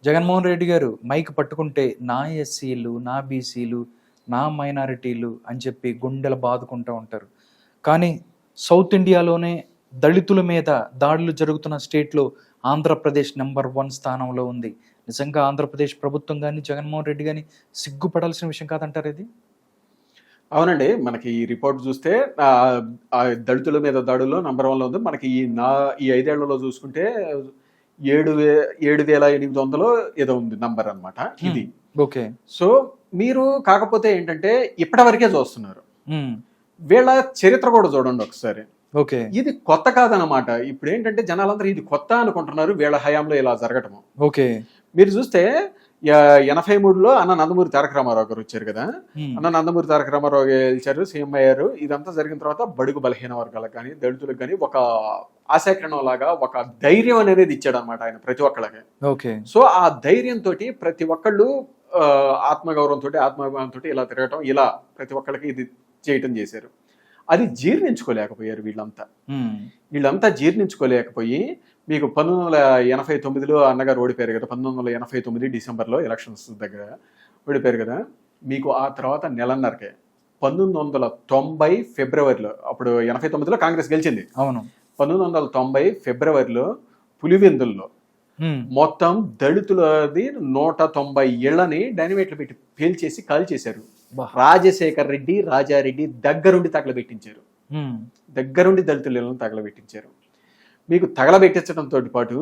జగన్మోహన్ రెడ్డి గారు మైక్ పట్టుకుంటే నా ఎస్సీలు, నా బీసీలు, నా మైనారిటీలు అని చెప్పి గుండెలు బాదుకుంటూ ఉంటారు. కానీ సౌత్ ఇండియాలోనే దళితుల మీద దాడులు జరుగుతున్న స్టేట్లో ఆంధ్రప్రదేశ్ నెంబర్ 1 స్థానంలో ఉంది. నిజంగా ఆంధ్రప్రదేశ్ ప్రభుత్వం కానీ జగన్మోహన్ రెడ్డి కానీ సిగ్గుపడాల్సిన విషయం కాదంటారు ఇది? అవునండి. మనకి ఈ రిపోర్ట్ చూస్తే దళితుల మీద దాడుల్లో నంబర్ 1లో ఉంది. మనకి ఈ 5 ఏళ్లలో చూసుకుంటే 7,800 ఏదో ఉంది నంబర్ అన్నమాట ఇది. ఓకే. సో మీరు కాకపోతే ఏంటంటే ఇప్పటి వరకే చూస్తున్నారు. వీళ్ళ చరిత్ర కూడా చూడండి ఒకసారి. ఓకే. ఇది కొత్త కాదనమాట. ఇప్పుడు ఏంటంటే జనాలందరూ ఇది కొత్త అనుకుంటున్నారు వీళ్ళ హయాంలో ఇలా జరగటము. ఓకే. మీరు చూస్తే 83లో అన్న నందమూరి తారక రామారావు గారు వచ్చారు కదా. అన్న నందమూరి తారక రామారావు గెలిచారు, సీఎం అయ్యారు. ఇదంతా జరిగిన తర్వాత బడుగు బలహీన వర్గాలకు కానీ దళితులకు కానీ ఒక ఆశాకిరణం లాగా ఒక ధైర్యం అనేది ఇచ్చాడు అనమాట ఆయన ప్రతి ఒక్కళ్ళకి. ఓకే. సో ఆ ధైర్యంతో ప్రతి ఒక్కళ్ళు ఆత్మగౌరవంతో ఆత్మాభిమానంతో ఇలా తిరగటం, ఇలా ప్రతి ఒక్కళ్ళకి ఇది చేయటం చేశారు. అది జీర్ణించుకోలేకపోయారు వీళ్ళంతా జీర్ణించుకోలేకపోయి మీకు 1989లో అన్నగారు ఓడిపోయారు కదా. 1989 డిసెంబర్లో ఎలక్షన్స్ దగ్గర ఓడిపోయారు కదా. మీకు ఆ తర్వాత నెలన్నరకే 1990 ఫిబ్రవరిలో, అప్పుడు 89లో కాంగ్రెస్ గెలిచింది. అవును. 1990 ఫిబ్రవరిలో పులివెందుల్లో మొత్తం దళితులది 190 ఇళ్లని డైనమైట్లు పెట్టి పేల్చేసి కాల్ చేశారు. రాజశేఖర్ రెడ్డి, రాజారెడ్డి దగ్గరుండి తగలబెట్టించారు. దగ్గరుండి దళితుల ఇళ్లను తగలబెట్టించారు. మీకు తగలబెట్టించడంతో పాటు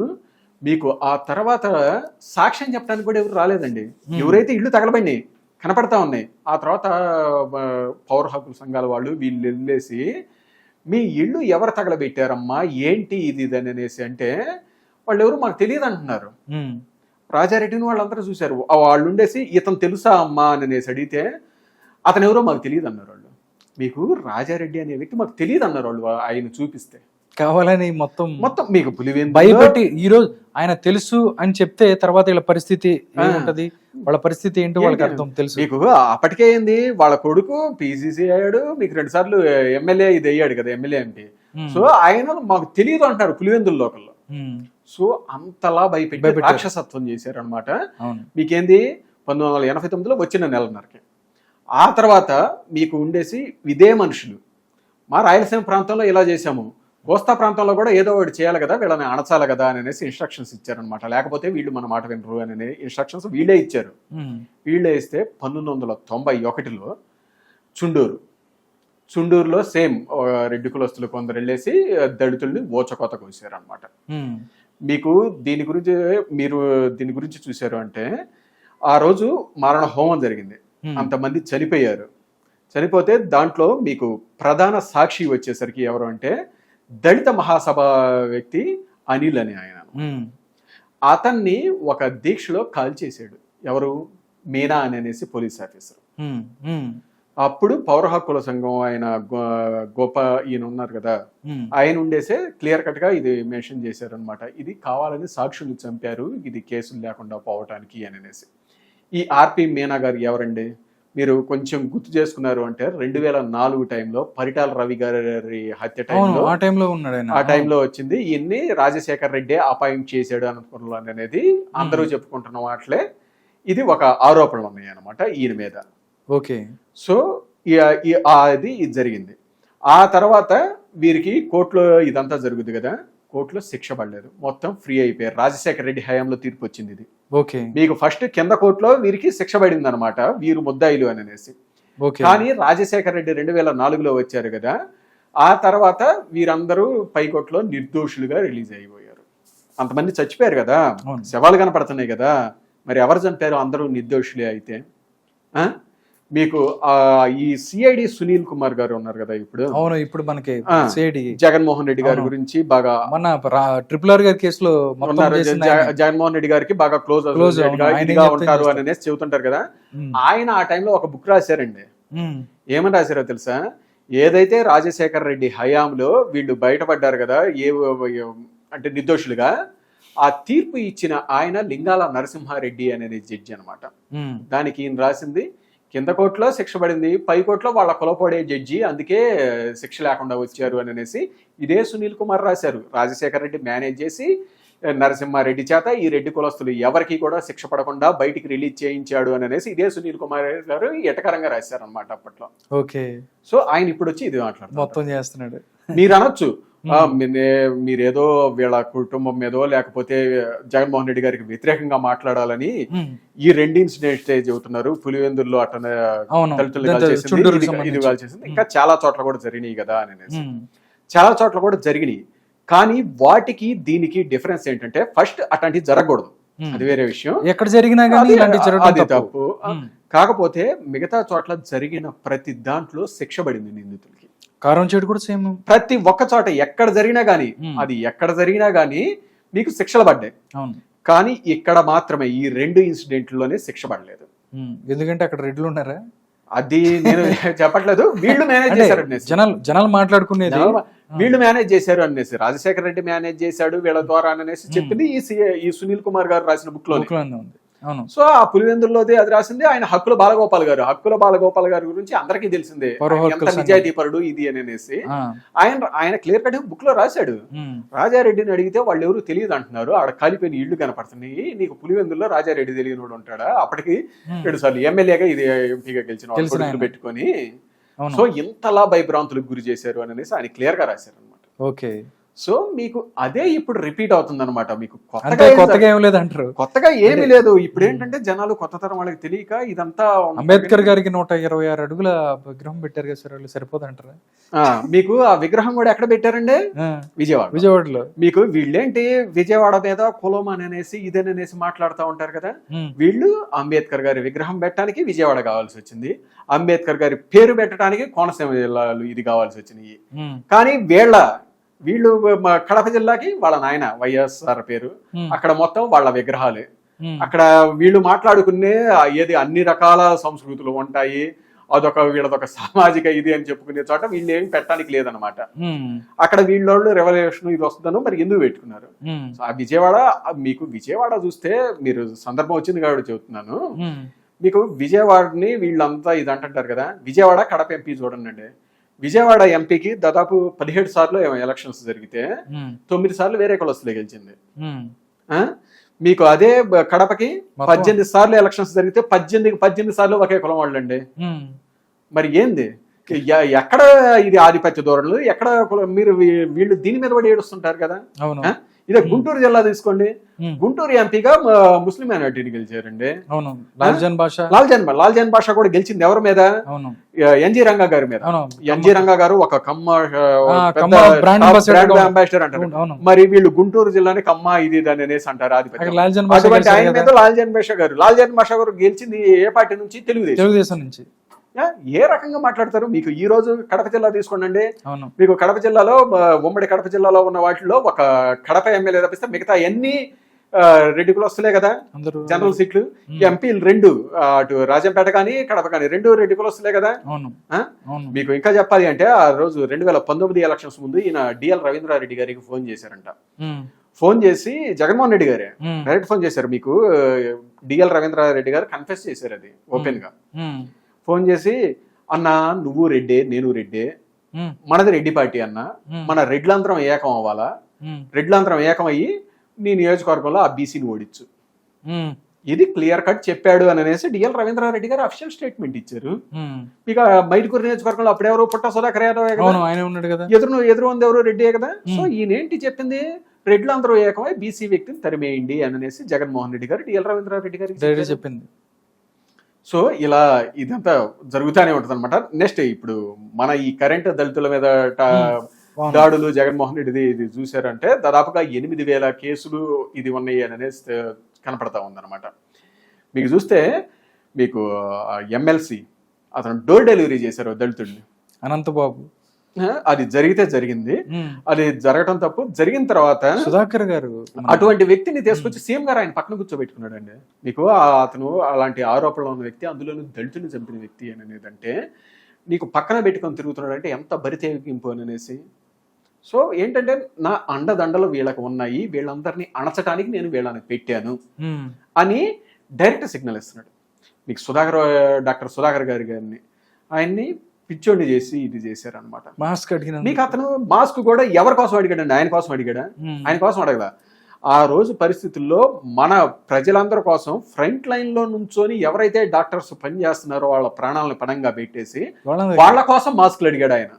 మీకు ఆ తర్వాత సాక్ష్యం చెప్పడానికి కూడా ఎవరు రాలేదండి. ఎవరైతే ఇళ్ళు తగలబడి కనపడతా ఉన్నాయి, ఆ తర్వాత పౌర హక్కుల సంఘాల వాళ్ళు వీళ్ళు వెళ్ళేసి మీ ఇళ్ళు ఎవరు తగలబెట్టారమ్మా, ఏంటి ఇది ఇది అనేసి అంటే వాళ్ళు ఎవరు మాకు తెలియదు అంటున్నారు. రాజారెడ్డిని వాళ్ళందరూ చూశారు. వాళ్ళు ఉండేసి ఇతను తెలుసా అమ్మా అని అనేసి అడిగితే అతను ఎవరో మాకు తెలియదు అన్నారు వాళ్ళు. మీకు రాజారెడ్డి అనే వ్యక్తి మాకు తెలియదు అన్నారు వాళ్ళు. ఆయన చూపిస్తే కావాలని మొత్తం మీకు పులివెందులు భయపెట్టి ఈరోజు ఆయన తెలుసు అని చెప్తే తర్వాత వీళ్ళ పరిస్థితి ఏముంటది, వాళ్ళ పరిస్థితి ఏంటో వాళ్ళకి అర్థం తెలుసు. మీకు అప్పటికే ఏంది, వాళ్ళ కొడుకు పిసిసి అయ్యాడు, మీకు 2 సార్లు ఎమ్మెల్యే ఇది అయ్యాడు కదా, ఎమ్మెల్యే ఎంపీ. సో ఆయన మాకు తెలియదు అంటారు పులివెందుల లోకల్లో. సో అంతలా భయపెట్టి రాక్షసత్వం చేశారు అనమాట. మీకేంది 1989లో వచ్చిన నెలన్నరకి. ఆ తర్వాత మీకు ఉండేసి ఇదే మనుషులు మా రాయలసీమ ప్రాంతంలో ఇలా చేశాము, కోస్తా ప్రాంతంలో కూడా ఏదో ఒకటి చేయాలి కదా, వీళ్ళని అణచాలి కదా అని అనేసి ఇన్స్ట్రక్షన్స్ ఇచ్చారనమాట. లేకపోతే వీళ్ళు మన మాట వినరు అని ఇన్స్ట్రక్షన్స్ వీళ్ళే ఇచ్చారు. వీళ్ళే ఇస్తే 1991లో చుండూరులో సేమ్ రెడ్డి కులస్తులు కొందరు వెళ్ళేసి దళితుల్ని ఓచకోత కోసారు అనమాట. మీకు దీని గురించి చూశారు అంటే ఆ రోజు మారణ హోమం జరిగింది. అంతమంది చనిపోతే దాంట్లో మీకు ప్రధాన సాక్షి వచ్చేసరికి ఎవరు అంటే దళిత మహాసభ వ్యక్తి అనిల్ అని ఆయన. అతన్ని ఒక దీక్షలో కాల్ చేశాడు. ఎవరు? మీనా అని అనేసి పోలీస్ ఆఫీసర్. అప్పుడు పౌర హక్కుల సంఘం ఆయన ఈయన ఉన్నారు కదా, ఆయన ఉండేసే క్లియర్ కట్ గా ఇది మెన్షన్ చేశారు అనమాట. ఇది కావాలని సాక్షులు చంపారు, ఇది కేసులు లేకుండా పోవటానికి అని అనేసి. ఈ ఆర్పి మీనా గారు ఎవరండి? మీరు కొంచెం గుర్తు చేసుకున్నారు అంటే 2004 టైంలో పరిటాల రవి గారి హత్య టైంలో వచ్చింది. ఈయన్ని రాజశేఖర్ రెడ్డి అపాయింట్ చేశాడు అనుకున్నాను అనేది అందరూ చెప్పుకుంటున్న వాటిలే. ఇది ఒక ఆరోపణలు ఉన్నాయి అన్నమాట ఈయన మీద. ఓకే. సో ఇది జరిగింది. ఆ తర్వాత వీరికి కోర్టులో ఇదంతా జరుగుతుంది కదా, కోర్టులో శిక్ష పడలేదు, మొత్తం ఫ్రీ అయిపోయారు. రాజశేఖర రెడ్డి హయాంలో తీర్పు వచ్చింది ఇది. ఓకే. మీకు ఫస్ట్ కింద కోర్టులో వీరికి శిక్ష పడింది అనమాట, వీరు ముద్దాయిలు అని అనేసి. కానీ రాజశేఖర రెడ్డి 2004లో వచ్చారు కదా, ఆ తర్వాత వీరందరూ పైకోర్టులో నిర్దోషులుగా రిలీజ్ అయిపోయారు. అంతమంది చచ్చిపోయారు కదా, శవాలు కనపడుతున్నాయి కదా, మరి ఎవరు చంపారు? అందరూ నిర్దోషులే. అయితే మీకు ఈ సిఐడి సునీల్ కుమార్ గారు ఉన్నారు కదా, ఇప్పుడు మనకి జగన్మోహన్ రెడ్డి గారి గురించి బాగా మన ట్రిపుల్ గారి కేసులో జగన్మోహన్ రెడ్డి గారికి బాగా క్లోజ్ ఉంటారు అని అనేసి చెబుతుంటారు కదా. ఆయన ఆ టైంలో ఒక బుక్ రాశారండి. ఏమని రాశారో తెలుసా? ఏదైతే రాజశేఖర రెడ్డి హయాంలో వీళ్ళు బయటపడ్డారు కదా అంటే నిర్దోషులుగా, ఆ తీర్పు ఇచ్చిన ఆయన లింగాల నరసింహారెడ్డి అనేది జడ్జి అనమాట. దానికి ఈయన రాసింది కింద కోర్టులో శిక్ష పడింది, పై కోర్టులో వాళ్ళ కులపడే జడ్జి, అందుకే శిక్ష లేకుండా వచ్చారు అని అనేసి ఇదే సునీల్ కుమార్ రాశారు. రాజశేఖర రెడ్డి మేనేజ్ చేసి నరసింహారెడ్డి చేత ఈ రెడ్డి కులస్తులు ఎవరికి కూడా శిక్ష పడకుండా బయటికి రిలీజ్ చేయించాడు అని అనేసి ఇదే సునీల్ కుమార్ గారు ఎటకరంగా రాశారు అనమాట అప్పట్లో. ఓకే. సో ఆయన ఇప్పుడు వచ్చి ఇది మాట్లాడుతున్నారు. మొత్తం చేస్తున్నాడు. మీరు అనొచ్చు మీరేదో వీళ్ళ కుటుంబం మీదో లేకపోతే జగన్మోహన్ రెడ్డి గారికి వ్యతిరేకంగా మాట్లాడాలని ఈ రెండు ఇన్సిడెంట్స్ చెబుతున్నారు. పులివెందుల్లో అట్లా దళితులు ఇది కాల్చేసింది, ఇంకా చాలా చోట్ల కూడా జరిగినాయి కదా అని అనేసి. చాలా చోట్ల కూడా జరిగినాయి, కానీ వాటికి దీనికి డిఫరెన్స్ ఏంటంటే ఫస్ట్ అట్లాంటివి జరగకూడదు, అది వేరే విషయం. ఎక్కడ జరిగినా అది తప్పు. కాకపోతే మిగతా చోట్ల జరిగిన ప్రతి దాంట్లో శిక్ష పడింది నిందితులకి. కారం చెడు కూడా సేమ్, ప్రతి ఒక్క చోట ఎక్కడ జరిగినా గానీ మీకు శిక్షలు పడ్డాయి. కానీ ఇక్కడ మాత్రమే ఈ రెండు ఇన్సిడెంట్లోనే శిక్ష పడలేదు. ఎందుకంటే అక్కడ రెడ్లు ఉన్నారా, అది నేను చెప్పట్లేదు. వీళ్ళు మేనేజ్ చేశారు, జనాలు మాట్లాడుకునేది వీళ్ళు మేనేజ్ చేశారు అనేసి. రాజశేఖర రెడ్డి మేనేజ్ చేశాడు వీళ్ళ ద్వారా అనేసి చెప్పింది ఈ సునీల్ కుమార్ గారు రాసిన బుక్ లో ఉంది. సో ఆ పులివెందుల్లోది అది రాసింది ఆయన హక్కుల బాలగోపాల్ గారు గురించి అందరికీ తెలిసిందే, ఎంత నిజాయితీ పరుడు ఇది అని అనేసి ఆయన క్లియర్ కట్ బుక్ లో రాశాడు. రాజారెడ్డిని అడిగితే వాళ్ళు ఎవరు తెలియదు అంటున్నారు, ఆడ కాలిపోయిన ఇళ్లు కనపడుతున్నాయి, నీకు పులివెందుల్లో రాజారెడ్డి తెలియనోడు ఉంటాడా, అప్పటికి 2 సార్లు ఎమ్మెల్యేగా ఇది ఎంపీగా గెలిచిన పెట్టుకొని సో ఇంతలా భయభ్రాంతులకు గురి చేశారు అని అనేసి ఆయన క్లియర్ గా రాశారు అనమాట. ఓకే. సో మీకు అదే ఇప్పుడు రిపీట్ అవుతుంది అనమాట. మీకు కొత్తగా ఏం లేదంటారు, కొత్తగా ఏమీ లేదు. ఇప్పుడు ఏంటంటే జనాలు కొత్త తరం వాళ్ళకి తెలియక ఇదంతా. అంబేద్కర్ గారికి 126 అడుగుల విగ్రహం పెట్టారు కదా సార్, వాళ్ళు సరిపోదంటారా? మీకు ఆ విగ్రహం కూడా ఎక్కడ పెట్టారండి? విజయవాడలో. మీకు వీళ్ళేంటి విజయవాడ మీద కులం అని అనేసి ఇదేననేసి మాట్లాడుతూ ఉంటారు కదా. వీళ్ళు అంబేద్కర్ గారి విగ్రహం పెట్టడానికి విజయవాడ కావాల్సి వచ్చింది, అంబేద్కర్ గారి పేరు పెట్టడానికి కోనసీమ జిల్లాలు ఇది కావాల్సి వచ్చినాయి. కానీ వీళ్ళు కడప జిల్లాకి వాళ్ళ నాయన వైఎస్ఆర్ పేరు, అక్కడ మొత్తం వాళ్ళ విగ్రహాలే. అక్కడ వీళ్ళు మాట్లాడుకునే ఏది అన్ని రకాల సంస్కృతులు ఉంటాయి, వీళ్ళదొక సామాజిక ఇది అని చెప్పుకునే చోట వీళ్ళు ఏమి పెట్టడానికి లేదనమాట. అక్కడ వీళ్ళోళ్ళు రెవల్యూషన్ ఇది వస్తుందనో మరి ఎందుకు పెట్టుకున్నారు. ఆ విజయవాడ చూస్తే మీరు సందర్భం వచ్చింది కాబట్టి చెబుతున్నాను. మీకు విజయవాడని వీళ్ళంతా ఇది అంటుంటారు కదా, విజయవాడ కడప ఎంపీ చూడండి. విజయవాడ ఎంపీకి దాదాపు 17 సార్లు ఎలక్షన్స్ జరిగితే 9 సార్లు వేరే కులస్తులే గెలిచింది. మీకు అదే కడపకి 18 సార్లు ఎలక్షన్స్ జరిగితే 18 సార్లు ఒకే కులం వాళ్ళండి. మరి ఏంది ఎక్కడ ఇది ఆధిపత్య ధోరణులు, ఎక్కడ మీరు వీళ్ళు దీని మీద పడి ఏడుస్తుంటారు కదా. ఇదే గుంటూరు జిల్లా తీసుకోండి, గుంటూరు ఎంపీగా ముస్లిం మైనారిటీని గెలిచారండి. లాల్జన్ బాషా కూడా గెలిచింది ఎవరి మీద? ఎన్జీ రంగా గారి మీద. ఎన్జీ రంగా గారు ఒక కమ్మ బ్రాండ్ అంబాసిడర్ అంటారు. మరి వీళ్ళు గుంటూరు జిల్లాని కమ్మ ఇది దాని అనేసి అంటారు ఆధిపత్యం. అటువంటి ఆయన మీద లాల్జన్ బాషా గారు గెలిచింది ఏ పార్టీ నుంచి? తెలుగుదేశం నుంచి. ఏ రకంగా మాట్లాడతారు? మీకు ఈ రోజు కడప జిల్లా తీసుకోండి, మీకు కడప జిల్లాలో ఉమ్మడి కడప జిల్లాలో ఉన్న వాటిలో ఒక కడప ఎమ్మెల్యే తప్పిస్తే మిగతా ఎన్ని రెడ్డి కులస్తులే కదా జనరల్ సీట్లు. ఎంపీలు 2, అటు రాజంపేట కానీ కడప కానీ 2 రెడ్డి కులస్తులే కదా. మీకు ఇంకా చెప్పాలి అంటే ఆ రోజు 2019 ఎలక్షన్స్ ముందు ఈయన డిఎల్ రవీంద్రారెడ్డి గారికి ఫోన్ చేశారంట. ఫోన్ చేసి జగన్మోహన్ రెడ్డి గారే డైరెక్ట్ ఫోన్ చేశారు. మీకు డిఎల్ రవీంద్రారెడ్డి గారు కన్ఫెస్ చేశారు అది ఓపెన్ గా. ఫోన్ చేసి, అన్న నువ్వు రెడ్డే నేను రెడ్డే, మనది రెడ్డి పార్టీ అన్న, మన రెడ్లంతరం ఏకం అవ్వాలా, రెడ్లంతరం ఏకం అయ్యి నీ నియోజకవర్గంలో ఆ బీసీని ఓడించు, ఇది క్లియర్ కట్ చెప్పాడు అని అనేసి డిఎల్ రవీంద్రారెడ్డి గారు అఫిషియల్ స్టేట్మెంట్ ఇచ్చారు. ఇక మైదుకూరు నియోజకవర్గంలో అప్పుడెవరు పుట్ట సుధాకర్ యాదవ్ ఎదురు ఉంది ఎవరు రెడ్డే కదా. సో ఈయనేంటి చెప్పింది? రెడ్లందరూ ఏకమై బీసీ వ్యక్తిని తరిమేయండి అని అనేసి జగన్మోహన్ రెడ్డి గారు డిఎల్ రవీంద్రారెడ్డి గారికి చెప్పింది. సో ఇలా ఇదంతా జరుగుతూనే ఉంటుంది అనమాట. నెక్స్ట్ ఇప్పుడు మన ఈ కరెంట్ దళితుల మీద దాడులు జగన్మోహన్ రెడ్డిది ఇది చూసారంటే దాదాపుగా 8,000 కేసులు ఇది ఉన్నాయి అని అనేసి కనపడతా ఉందన్నమాట. మీకు చూస్తే మీకు ఎమ్మెల్సీ అతను డోర్ డెలివరీ చేశారు దళితుడిని, అనంతబాబు. అది జరిగింది, అది జరగటం తప్పు. జరిగిన తర్వాత సుధాకర్ గారు అటువంటి వ్యక్తిని తీసుకొచ్చి సీఎం గారు ఆయన పక్కన కూర్చోబెట్టుకున్నాడు అండి. మీకు అతను అలాంటి ఆరోపణలు ఉన్న వ్యక్తి, అందులో దళితుని చంపిన వ్యక్తి అని అనేదంటే నీకు పక్కన పెట్టుకొని తిరుగుతున్నాడు అంటే ఎంత బరితెగింపు అని అనేసి. సో ఏంటంటే నా అండదండలు వీళ్ళకి ఉన్నాయి, వీళ్ళందరినీ అణచడానికి నేను వీళ్ళని పెట్టాను అని డైరెక్ట్ సిగ్నల్ ఇస్తున్నాడు. మీకు డాక్టర్ సుధాకర్ గారిని ఆయన్ని పిచ్చోడిని చేసి ఇది చేశారు అనమాట. మాస్క్ అడిగిన మీకు అతను మాస్క్ కూడా ఎవరి కోసం అడిగాడండి? ఆయన కోసం అడిగాడా? ఆయన కోసం అడగదా. ఆ రోజు పరిస్థితుల్లో మన ప్రజలందరి కోసం ఫ్రంట్ లైన్లో నుంచొని ఎవరైతే డాక్టర్స్ పనిచేస్తున్నారో వాళ్ళ ప్రాణాలను పణంగా పెట్టేసి వాళ్ళ కోసం మాస్కులు అడిగాడు ఆయన.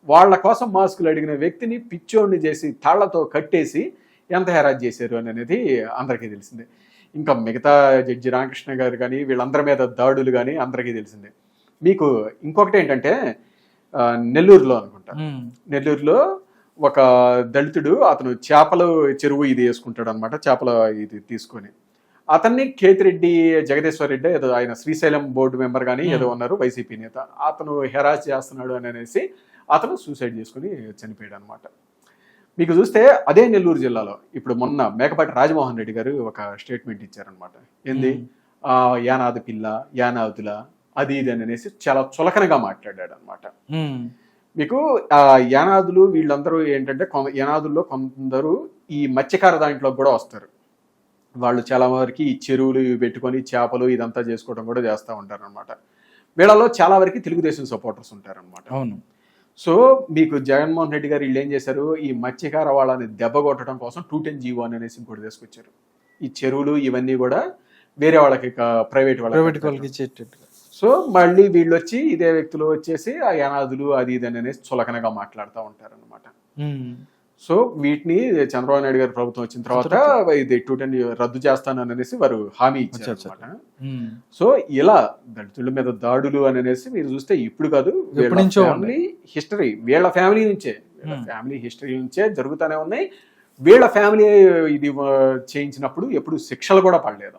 వాళ్ళ కోసం మాస్కులు అడిగిన వ్యక్తిని పిచ్చోడిని చేసి తాళ్లతో కట్టేసి ఎంత హెరాజ్ చేశారు అనేది అందరికీ తెలిసిందే. ఇంకా మిగతా జడ్జి రామకృష్ణ గారు కానీ వీళ్ళందరి మీద దాడులు కానీ అందరికీ తెలిసిందే. మీకు ఇంకొకటి ఏంటంటే నెల్లూరులో అనుకుంటా, నెల్లూరులో ఒక దళితుడు అతను చేపల చెరువు ఇది వేసుకుంటాడు అనమాట, చేపల ఇది తీసుకొని అతన్ని కేతిరెడ్డి జగదీశ్వర్ రెడ్డి ఏదో ఆయన శ్రీశైలం బోర్డు మెంబర్ కానీ ఏదో ఉన్నారు వైసీపీ నేత, అతను హెరాస్ చేస్తున్నాడు అని అనేసి అతను సూసైడ్ చేసుకుని చనిపోయాడు అనమాట. మీకు చూస్తే అదే నెల్లూరు జిల్లాలో ఇప్పుడు మొన్న మేకపాటి రాజమోహన్ రెడ్డి గారు ఒక స్టేట్మెంట్ ఇచ్చారనమాట. ఏంది యానాది పిల్ల యానాదుల అది ఇది అని అనేసి చాలా చులకనగా మాట్లాడాడు అనమాట. మీకు యానాదులు వీళ్ళందరూ ఏంటంటే యానాదుల్లో కొందరు ఈ మత్స్యకార దాంట్లో కూడా వస్తారు. వాళ్ళు చాలా వరకు ఈ చెరువులు పెట్టుకొని చేపలు ఇదంతా చేసుకోవడం కూడా చేస్తూ ఉంటారు అనమాట. వీళ్ళలో చాలా వరకు తెలుగుదేశం సపోర్టర్స్ ఉంటారనమాట. అవును. సో మీకు జగన్మోహన్ రెడ్డి గారు వీళ్ళు ఏం చేశారు, ఈ మత్స్యకార వాళ్ళని దెబ్బ కొట్టడం కోసం 210 జీవో అనేసి ఇంకోటి తీసుకొచ్చారు. ఈ చెరువులు ఇవన్నీ కూడా వేరే వాళ్ళకి ప్రైవేట్ వాళ్ళకి ఇచ్చేటట్టుగా. సో మళ్ళీ వీళ్ళు వచ్చి ఇదే వ్యక్తులు వచ్చేసి ఆ యానాదులు అది ఇది అనేసి చులకనగా మాట్లాడుతూ ఉంటారు అనమాట. సో వీటిని చంద్రబాబు నాయుడు గారి ప్రభుత్వం వచ్చిన తర్వాత ఇది 210 రద్దు చేస్తాను అనేసి వారు హామీ ఇచ్చారు అనమాట. సో ఇలా దళితుల మీద దాడులు అని అనేసి మీరు చూస్తే ఇప్పుడు కాదు, ఫ్యామిలీ హిస్టరీ వీళ్ళ ఫ్యామిలీ నుంచే జరుగుతూనే ఉన్నాయి. వీళ్ళ ఫ్యామిలీ ఇది చేయించినప్పుడు ఎప్పుడు శిక్షలు కూడా పడలేదు.